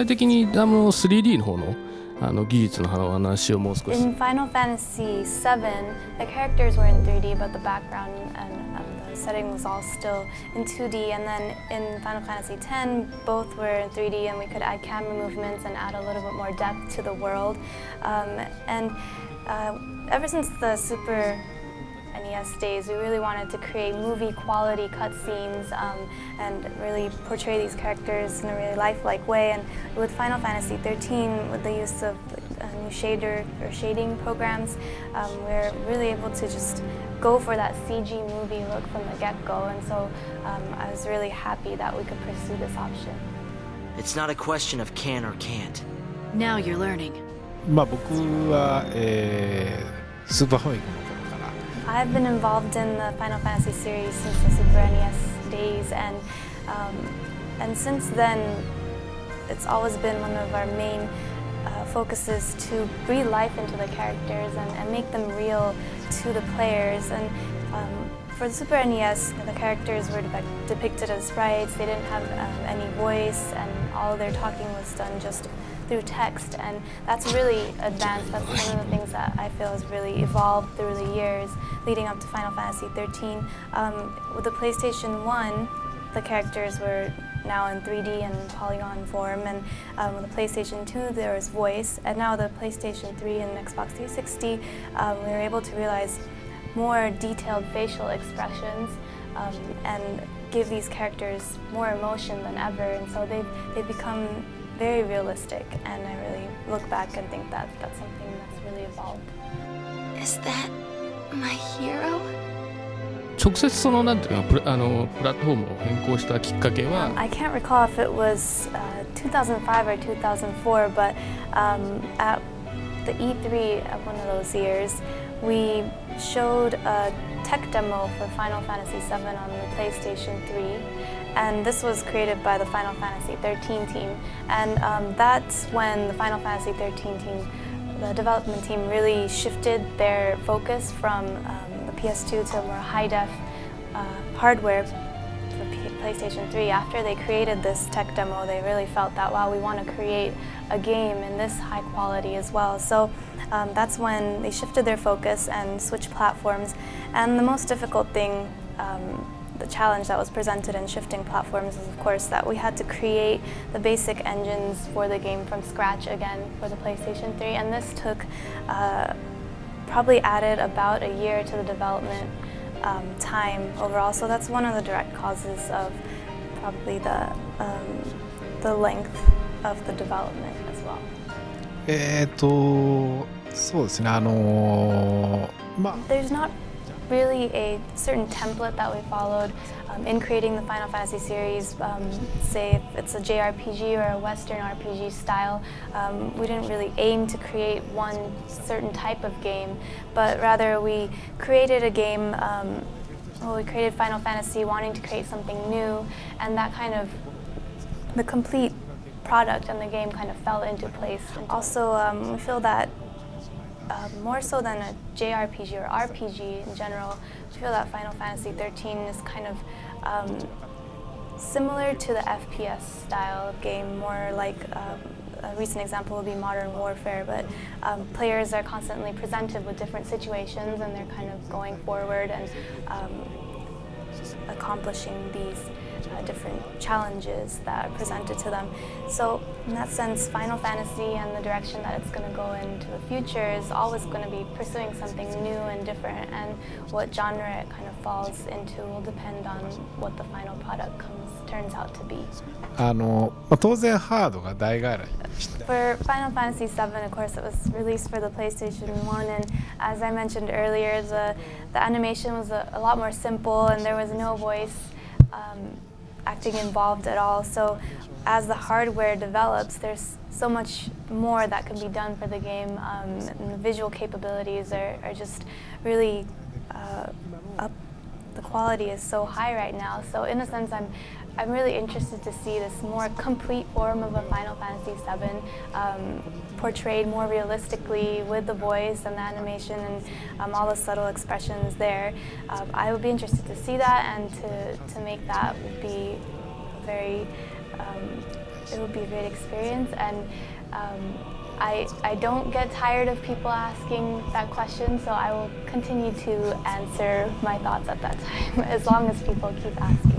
体的に3D の方の技術の話をもう少し。In Final Fantasy VII, the characters were in 3D, but the background and the setting was all still in 2D. And then in Final Fantasy X, both were in 3D, and we could add camera movements and add a little bit more depth to the world. Ever since the Super NES days, we really wanted to create movie quality cutscenes and really portray these characters in a really lifelike way. And with Final Fantasy XIII, with the use of new shading programs, we're really able to just go for that CG movie look from the get-go. And so I was really happy that we could pursue this option. It's not a question of can or can't. Now you're learning. 僕は、スーパーファミコンの頃から。I've been involved in the Final Fantasy series since the Super NES days, and since then, it's always been one of our main focuses to breathe life into the characters and make them real to the players. And for the Super NES, the characters were depicted as sprites. They didn't have any voice, and all their talking was done just through text, and that's really advanced. That's one of the things that I feel has really evolved through the years leading up to Final Fantasy XIII. With the PlayStation 1, the characters were now in 3D and polygon form, and with the PlayStation 2 there was voice, and now the PlayStation 3 and Xbox 360 we were able to realize more detailed facial expressions and give these characters more emotion than ever, and so they've become very realistic, and I really look back and think that that's something that's really evolved. Is that my hero? 直接なんていうかプラットフォームを変更したきっかけは、I can't recall if it was 2005 or 2004, but at the E3 of one of those years, we showed a tech demo for Final Fantasy VII on the PlayStation 3, and this was created by the Final Fantasy XIII team, and that's when the Final Fantasy XIII team, the development team, really shifted their focus from the PS2 to more high-def hardware for PlayStation 3. After they created this tech demo, they really felt that, wow, we want to create a game in this high quality as well. So that's when they shifted their focus and switched platforms. And the most difficult thing, the challenge that was presented in shifting platforms is, of course, that we had to create the basic engines for the game from scratch again for the PlayStation 3. And this took probably added about a year to the development time overall. So that's one of the direct causes of probably the length of the development as well. そうですね。There's not really a certain template that we followed in creating the Final Fantasy series. Say if it's a JRPG or a Western RPG style, we didn't really aim to create one certain type of game, but rather we created a game. We created Final Fantasy wanting to create something new, and that kind of the complete product and the game kind of fell into place. Also, we feel that more so than a JRPG or RPG in general, we feel that Final Fantasy XIII is kind of similar to the FPS style of game, more like a recent example would be Modern Warfare, but players are constantly presented with different situations, and they're kind of going forward and accomplishing these different challenges that are presented to them. So in that sense, Final Fantasy and the direction that it's going to go into the future is always going to be pursuing something new and different, and what genre it kind of falls into will depend on what the final product turns out to be. 当然ハードが代替わりした。 For Final Fantasy VII, of course, it was released for the PlayStation 1, and as I mentioned earlier, the animation was a lot more simple, and there was no voice acting involved at all. So as the hardware develops, there's so much more that can be done for the game, and the visual capabilities are just really up. The quality is so high right now. So in a sense, I'm really interested to see this more complete form of a Final Fantasy VII portrayed more realistically with the voice and the animation and all the subtle expressions there. I would be interested to see that, and to make that would be very it would be a great experience, and I don't get tired of people asking that question, so I will continue to answer my thoughts at that time as long as people keep asking.